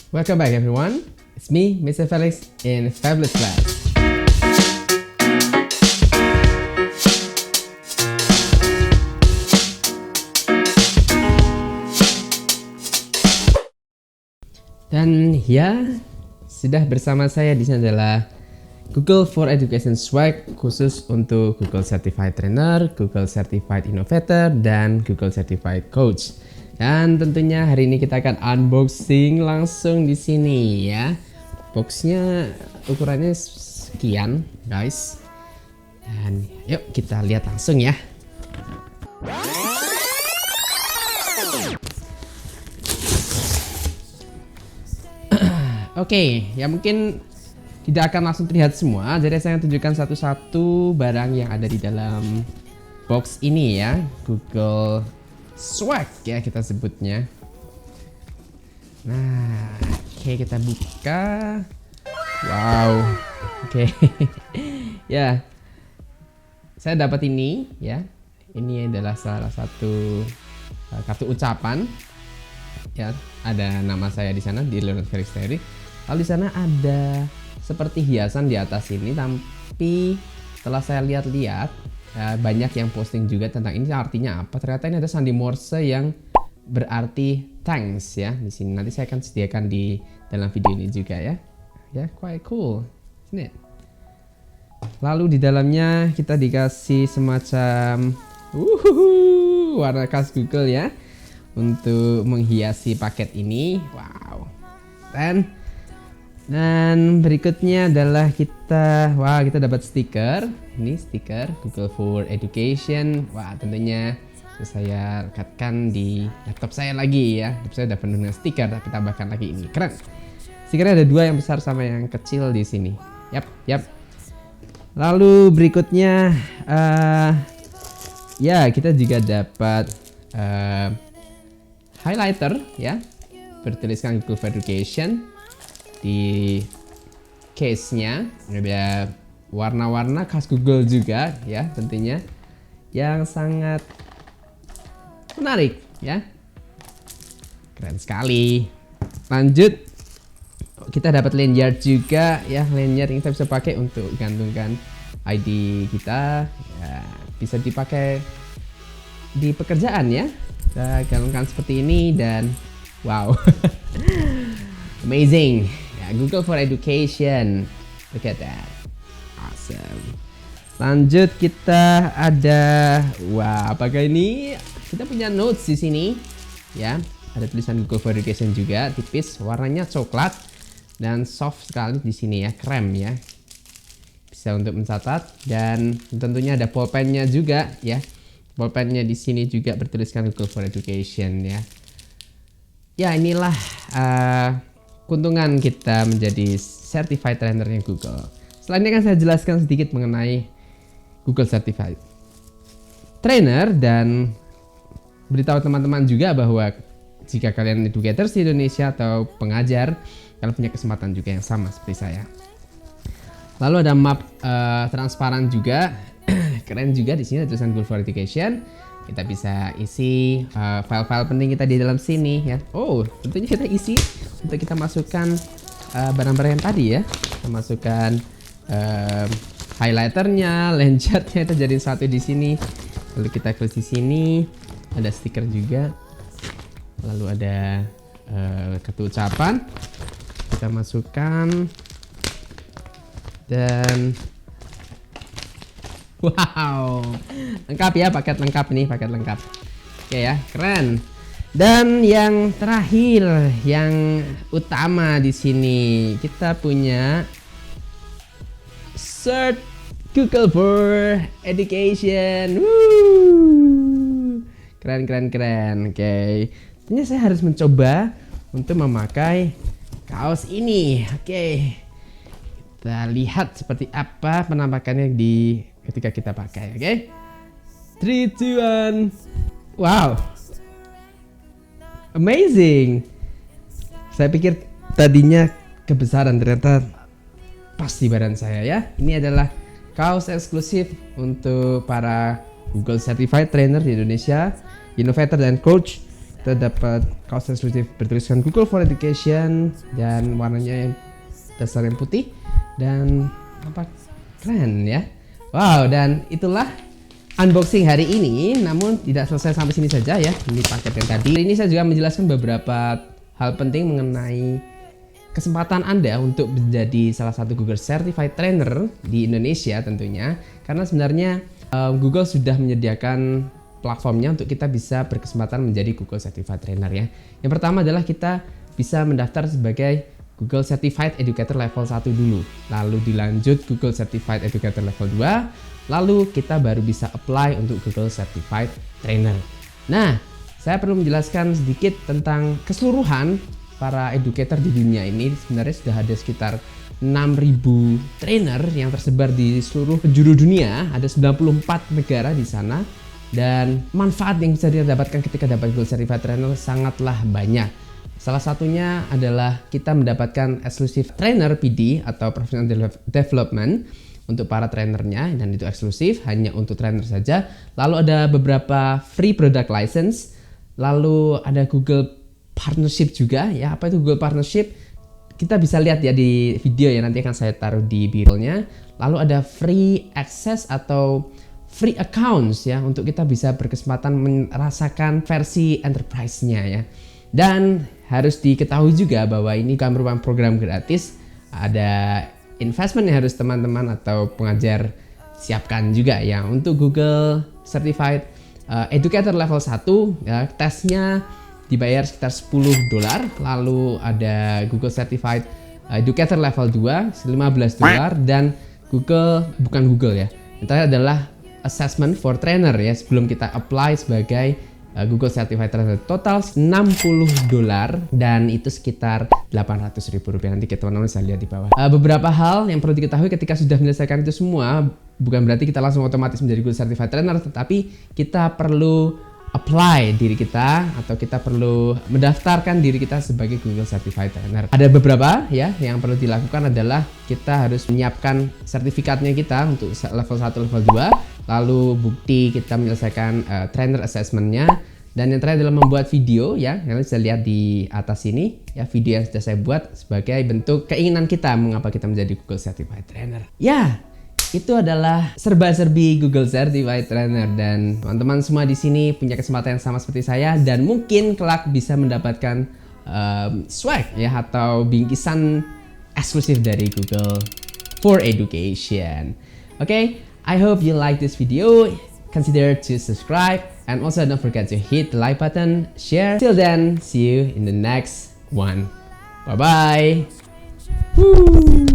Welcome back everyone, it's me, Mr. Felix in Fabulous Class. Dan ya, sudah bersama saya di sini adalah Google for Education Swag khusus untuk Google Certified Trainer, Google Certified Innovator, dan Google Certified Coach. Dan tentunya hari ini kita akan unboxing langsung di sini ya. Boxnya ukurannya sekian guys. Dan yuk kita lihat langsung ya. Oke, ya mungkin tidak akan langsung terlihat semua, jadi saya akan tunjukkan satu-satu barang yang ada di dalam box ini ya, Google Swag ya kita sebutnya. Nah, oke kita buka. Wow, oke. Ya, saya dapat ini ya. Ini adalah salah satu kartu ucapan. Ya, ada nama saya di sana, di Leonard Felix Terry. Lalu di sana ada seperti hiasan di atas ini, tapi setelah saya lihat-lihat banyak yang posting juga tentang ini artinya apa. Ternyata ini ada sandi Morse yang berarti thanks ya di sini. Nanti saya akan sediakan di dalam video ini juga ya. Ya, quite cool, isn't it? Lalu di dalamnya kita dikasih semacam warna khas Google ya untuk menghiasi paket ini. Wow. Dan berikutnya adalah kita dapat stiker. Ini stiker Google for Education. Wah, tentunya saya rekatkan di laptop saya lagi ya. Laptop saya udah penuh dengan stiker, tapi tambahkan lagi ini. Keren. Stikernya ada dua, yang besar sama yang kecil di sini. Yap. Lalu berikutnya ya kita juga dapat highlighter ya, bertuliskan Google for Education. Di case-nya ada warna-warna khas Google juga ya, tentunya yang sangat menarik ya, keren sekali. Lanjut, kita dapat lanyard juga ya. Lanyard ini kita bisa pakai untuk gantungkan ID kita ya, bisa dipakai di pekerjaan ya. Kita gantungkan seperti ini dan wow. Amazing ya, Google for Education, look at that, awesome. Lanjut kita ada, apakah ini? Kita punya notes di sini ya, ada tulisan Google for Education juga, tipis, warnanya coklat dan soft sekali di sini ya, krem ya, bisa untuk mencatat. Dan tentunya ada pulpennya juga ya, pulpennya di sini juga bertuliskan Google for Education ya. Ya, inilah keuntungan kita menjadi Certified Trainernya Google. Setelah ini akan saya jelaskan sedikit mengenai Google Certified Trainer dan beritahu teman-teman juga bahwa jika kalian educators di Indonesia atau pengajar, kalian punya kesempatan juga yang sama seperti saya. Lalu ada map transparan juga, keren juga di sini ada tulisan Google for Education. Kita bisa isi file-file penting kita di dalam sini ya. Oh, tentunya kita isi untuk kita masukkan barang-barang yang tadi ya. Kita masukkan highlighternya, lanyardnya, kita jadiin satu di sini. Lalu kita klik di sini, ada stiker juga. Lalu ada kartu ucapan. Kita masukkan dan wow, lengkap ya, paket lengkap nih, paket lengkap. Oke ya, keren. Dan yang terakhir, yang utama di sini, kita punya Cert Google for Education. Woo! Keren. Oke. Ini saya harus mencoba untuk memakai kaos ini. Oke. Kita lihat seperti apa penampakannya ketika kita pakai, oke? 3, 2, 1. Wow. Amazing. Saya pikir tadinya kebesaran, ternyata pas di badan saya ya. Ini adalah kaos eksklusif untuk para Google Certified Trainer di Indonesia, Innovator dan Coach. kita dapat kaos eksklusif bertuliskan Google for Education dan warnanya dasar yang putih dan apa keren ya. Wow, dan itulah unboxing hari ini. Namun tidak selesai sampai sini saja ya. Ini paket yang tadi. Ini saya juga menjelaskan beberapa hal penting mengenai kesempatan Anda untuk menjadi salah satu Google Certified Trainer di Indonesia tentunya. Karena sebenarnya Google sudah menyediakan platformnya untuk kita bisa berkesempatan menjadi Google Certified Trainer ya. Yang pertama adalah kita bisa mendaftar sebagai Google Certified Educator Level 1 dulu. Lalu dilanjut Google Certified Educator Level 2. Lalu kita baru bisa apply untuk Google Certified Trainer. Nah, saya perlu menjelaskan sedikit tentang keseluruhan para educator di dunia ini. Sebenarnya sudah ada sekitar 6.000 trainer yang tersebar di seluruh penjuru dunia. Ada 94 negara di sana. Dan manfaat yang bisa didapatkan ketika dapat Google Certified Trainer sangatlah banyak. Salah satunya adalah kita mendapatkan eksklusif trainer PD atau Professional Development untuk para trainernya, dan itu eksklusif hanya untuk trainer saja. Lalu ada beberapa free product license. Lalu ada Google Partnership juga ya. Apa itu Google Partnership? Kita bisa lihat ya di video ya, nanti akan saya taruh di bio-nya. Lalu ada free access atau free accounts ya, untuk kita bisa berkesempatan merasakan versi enterprise-nya ya. Dan harus diketahui juga bahwa ini kan merupakan program gratis. Ada investment yang harus teman-teman atau pengajar siapkan juga ya. Untuk Google Certified Educator Level 1 ya, tesnya dibayar sekitar $10. Lalu ada Google Certified Educator Level 2 $15, dan bukan Google ya. Itu adalah assessment for trainer ya, sebelum kita apply sebagai Google Certified Trainer. Total $60 dan itu sekitar Rp800.000. Nanti teman-teman bisa lihat di bawah. Beberapa hal yang perlu diketahui ketika sudah menyelesaikan itu semua, bukan berarti kita langsung otomatis menjadi Google Certified Trainer, tetapi kita perlu apply diri kita atau kita perlu mendaftarkan diri kita sebagai Google Certified Trainer. Ada beberapa ya yang perlu dilakukan adalah kita harus menyiapkan sertifikatnya kita untuk level 1, level 2, lalu bukti kita menyelesaikan trainer assessment-nya, dan yang terakhir adalah membuat video ya. Kalian bisa lihat di atas ini ya, video yang sudah saya buat sebagai bentuk keinginan kita mengapa kita menjadi Google Certified Trainer. Ya, itu adalah serba-serbi Google Certified Trainer, dan teman-teman semua di sini punya kesempatan yang sama seperti saya, dan mungkin kelak bisa mendapatkan swag ya atau bingkisan eksklusif dari Google for Education. Okay, I hope you like this video. Consider to subscribe, and also don't forget to hit the like button, share. Till then, see you in the next one. Bye bye. Woo!